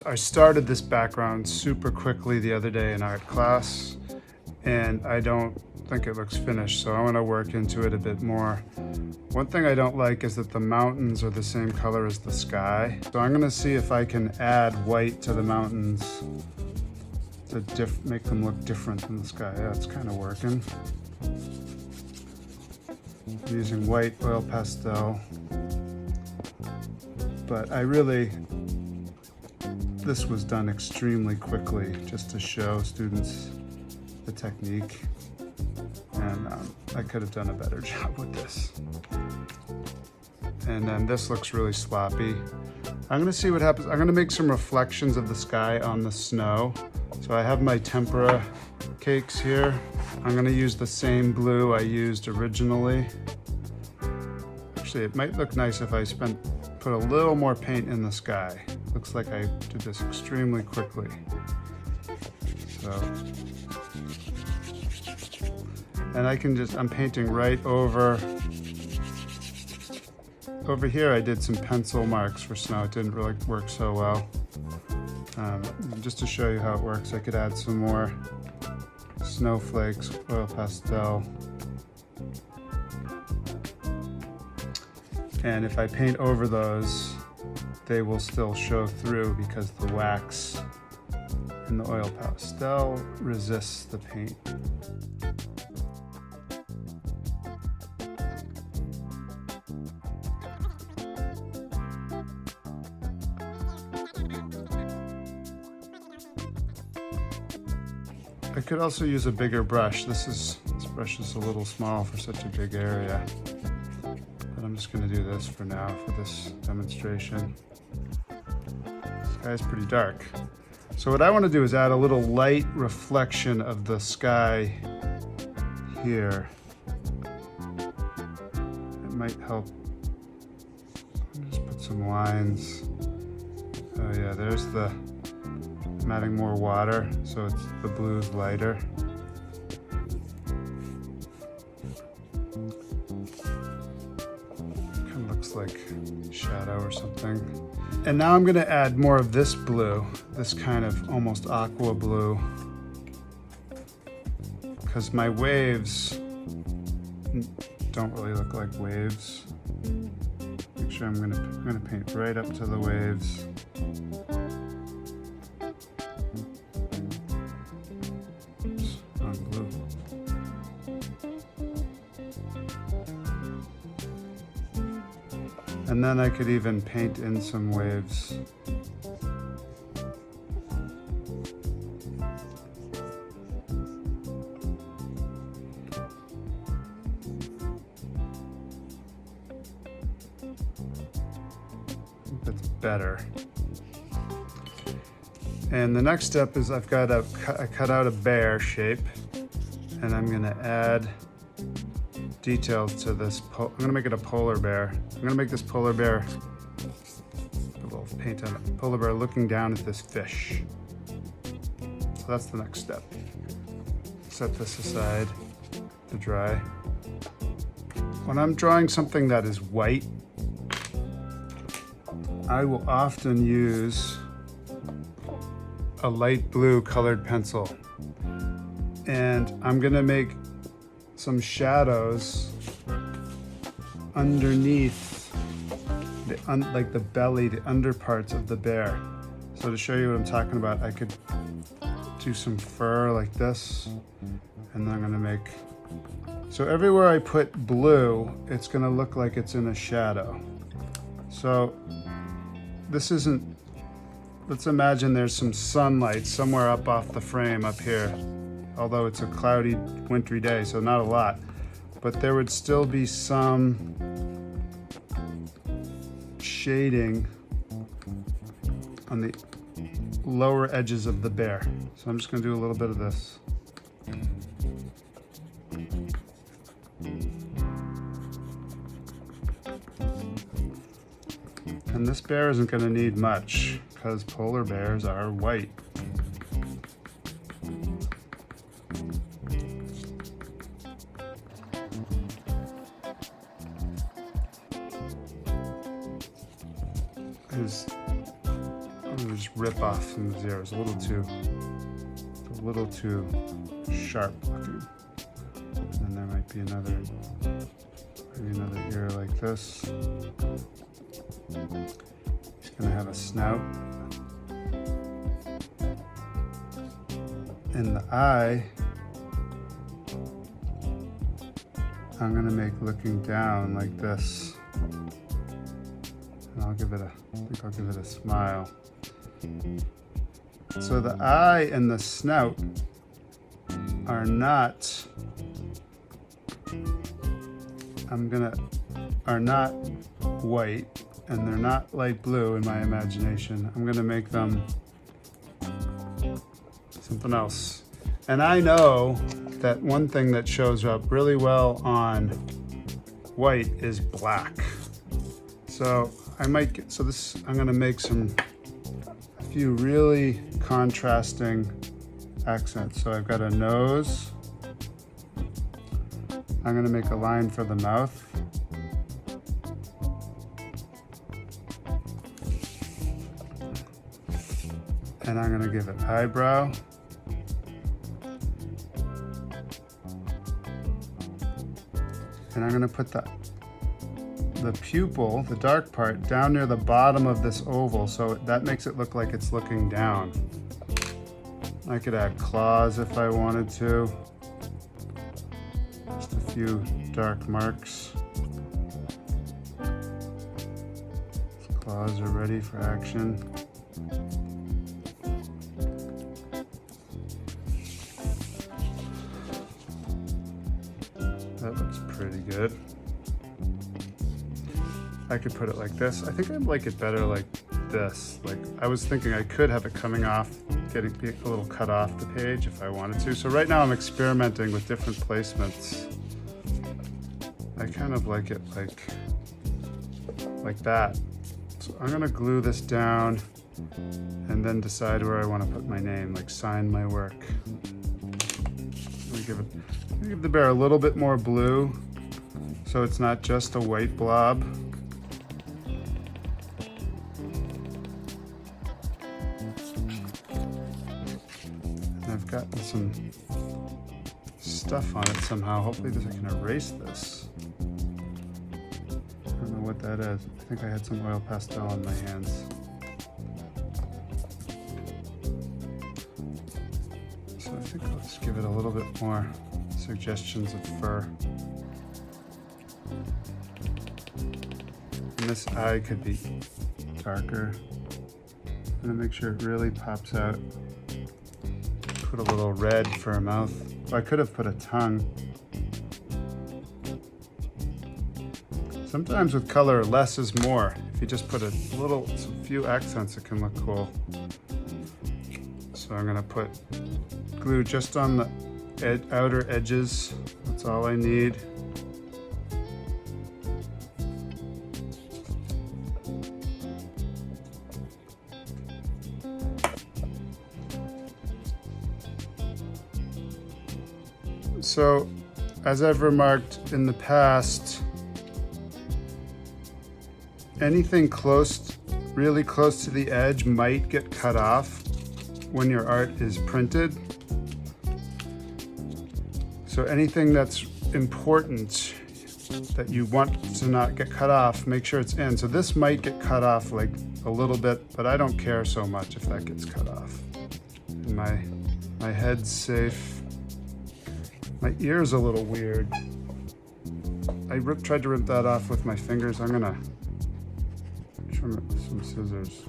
I started this background super quickly the other day in art class, and I don't think it looks finished, so I want to work into it a bit more. One thing I don't like is that the mountains are the same color as the sky. So I'm going to see if I can add white to the mountains to make them look different than the sky. Yeah, it's kind of working. I'm using white oil pastel, but this was done extremely quickly just to show students the technique, and I could have done a better job with this. And then this looks really sloppy. I'm gonna see what happens. I'm gonna make some reflections of the sky on the snow. So I have my tempera cakes here. I'm gonna use the same blue I used originally. Actually, it might look nice if I put a little more paint in the sky. Looks like I did this extremely quickly. So, and I'm painting right over here. I did some pencil marks for snow. It didn't really work so well. Just to show you how it works, I could add some more snowflakes, oil pastel. And if I paint over those, they will still show through because the wax in the oil pastel resists the paint. I could also use a bigger brush. This brush is a little small for such a big area. But I'm just going to do this for now for this demonstration. The sky is pretty dark. So what I want to do is add a little light reflection of the sky here. It might help. Just put some lines. Oh yeah, I'm adding more water, so the blue is lighter. Kind of looks like shadow or something. And now I'm going to add more of this blue, this kind of almost aqua blue, because my waves don't really look like waves. Make sure I'm going to paint right up to the waves. And then I could even paint in some waves. That's better. And the next step is I cut out a bear shape, and I'm going to add details to this. I'm going to make it a polar bear. I'm going to make this polar bear, a little paint on it, polar bear looking down at this fish. So that's the next step. Set this aside to dry. When I'm drawing something that is white, I will often use a light blue colored pencil. And I'm going to make some shadows underneath like the belly, the under parts of the bear. So to show you what I'm talking about, I could do some fur like this, and then I'm going to make, so everywhere I put blue, it's going to look like it's in a shadow. So this isn't, let's imagine there's some sunlight somewhere up off the frame up here, although it's a cloudy, wintry day, so not a lot, but there would still be some shading on the lower edges of the bear. So I'm just going to do a little bit of this. And this bear isn't going to need much because polar bears are white. Just rip rip off some of his ears. A little too sharp looking. And then there might be another ear like this. He's gonna have a snout. And the eye, I'm gonna make looking down like this. And I think I'll give it a smile. So the eye and the snout are not, are not white, and they're not light blue in my imagination. I'm gonna make them something else. And I know that one thing that shows up really well on white is black. So I'm gonna make a few really contrasting accents. So I've got a nose. I'm gonna make a line for the mouth. And I'm gonna give it eyebrow. And I'm gonna put the pupil, the dark part, down near the bottom of this oval, so that makes it look like it's looking down. I could add claws if I wanted to. Just a few dark marks. His claws are ready for action. That looks pretty good. I could put it like this. I think I'd like it better like this. Like, I was thinking I could have it coming off, getting a little cut off the page if I wanted to. So right now I'm experimenting with different placements. I kind of like it like that. So I'm gonna glue this down and then decide where I want to put my name, like sign my work. Let me give the bear a little bit more blue so it's not just a white blob. I've gotten some stuff on it somehow. Hopefully I can erase this. I don't know what that is. I think I had some oil pastel on my hands. So I think I'll just give it a little bit more suggestions of fur. And this eye could be darker. I'm gonna make sure it really pops out. Put a little red for a mouth. Well, I could have put a tongue. Sometimes with color, less is more. If you just put a few accents, it can look cool. So I'm gonna put glue just on the outer edges. That's all I need. So, as I've remarked in the past, anything really close to the edge might get cut off when your art is printed. So anything that's important that you want to not get cut off, make sure it's in. So this might get cut off like a little bit, but I don't care so much if that gets cut off. And my head's safe. My ear's a little weird. I tried to rip that off with my fingers. I'm gonna trim it with some scissors.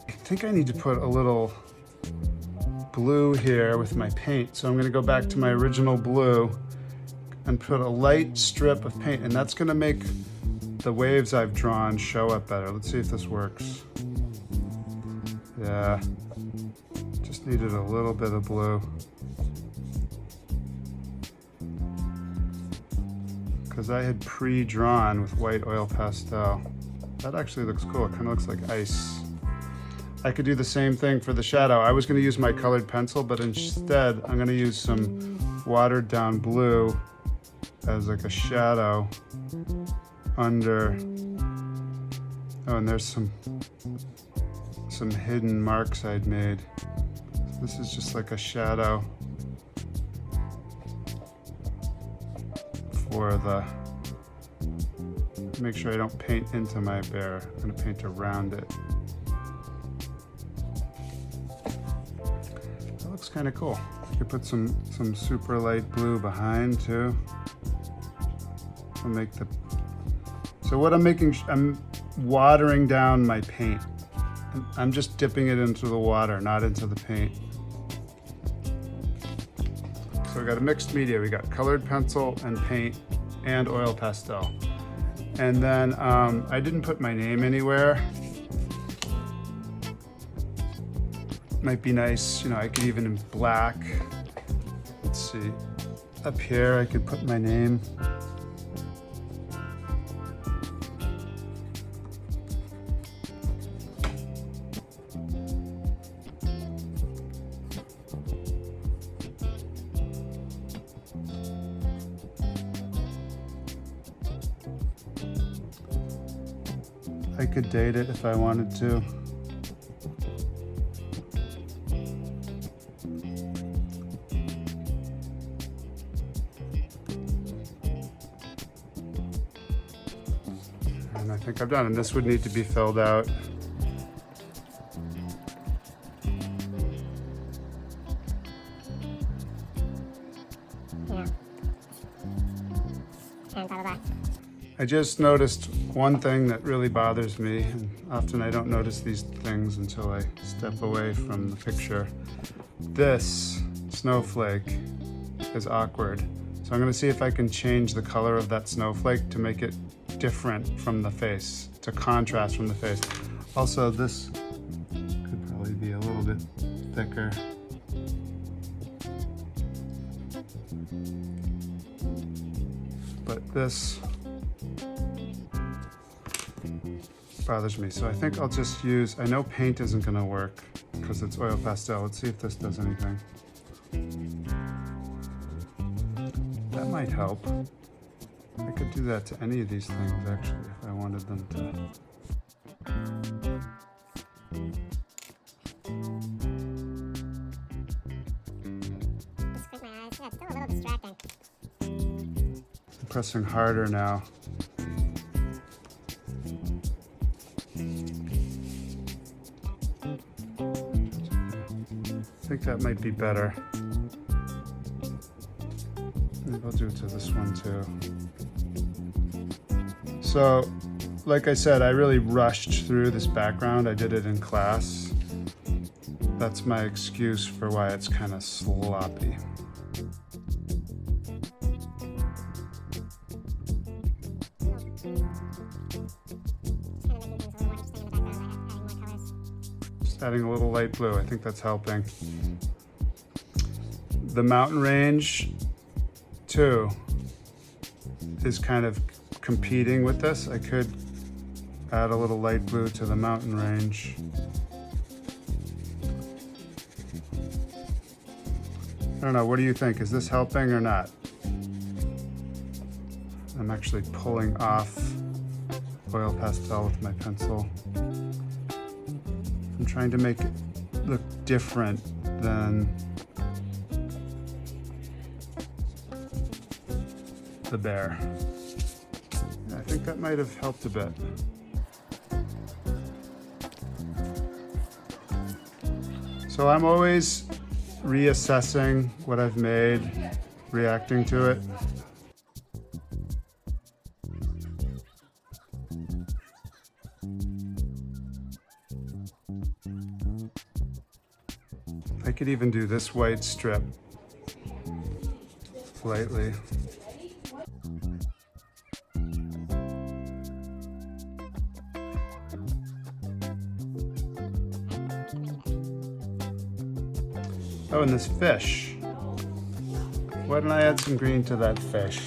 I think I need to put a little blue here with my paint. So I'm gonna go back to my original blue and put a light strip of paint, and that's gonna make the waves I've drawn show up better. Let's see if this works. Yeah, just needed a little bit of blue. Because I had pre-drawn with white oil pastel. That actually looks cool. It kind of looks like ice. I could do the same thing for the shadow. I was going to use my colored pencil, but instead I'm going to use some watered down blue as like a shadow under. Oh, and there's some hidden marks I'd made. So this is just like a shadow for the, make sure I don't paint into my bear. I'm gonna paint around it. That looks kind of cool. You could put some super light blue behind too. I'll make the, so what I'm making, I'm watering down my paint. I'm just dipping it into the water, not into the paint. So we got a mixed media. We got colored pencil and paint and oil pastel. And then I didn't put my name anywhere. Might be nice, you know, I could even in black. Let's see, up here I could put my name. I could date it if I wanted to. And I think I've done, and this would need to be filled out. Yeah. And blah, blah, blah. I just noticed one thing that really bothers me, and often I don't notice these things until I step away from the picture. This snowflake is awkward. So I'm gonna see if I can change the color of that snowflake to make it different from the face, to contrast from the face. Also, this could probably be a little bit thicker. But this bothers me, so I think I'll just use, I know paint isn't gonna work because it's oil pastel. Let's see if this does anything. That might help. I could do that to any of these things actually if I wanted them to. Squint my eyes. Yeah, it's still a little distracting. I'm pressing harder now. I think that might be better. Maybe I'll do it to this one too. So, like I said, I really rushed through this background. I did it in class. That's my excuse for why it's kind of sloppy. Just adding a little light blue. I think that's helping. The mountain range too is kind of competing with this. I could add a little light blue to the mountain range. I don't know, what do you think? Is this helping or not? I'm actually pulling off oil pastel with my pencil. I'm trying to make it look different than the bear. I think that might have helped a bit. So I'm always reassessing what I've made, reacting to it. I could even do this white strip lightly. Oh, and this fish. Why don't I add some green to that fish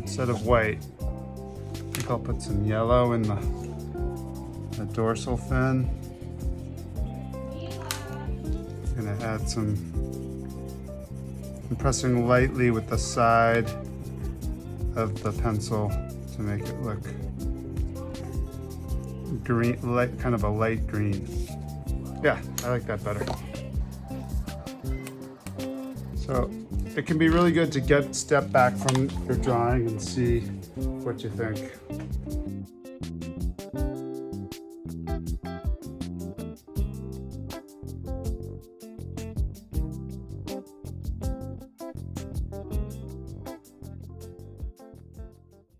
instead of white? I think I'll put some yellow in the dorsal fin. I'm gonna add some, I'm pressing lightly with the side of the pencil to make it look green, light, kind of a light green. Yeah, I like that better. So it can be really good to step back from your drawing and see what you think.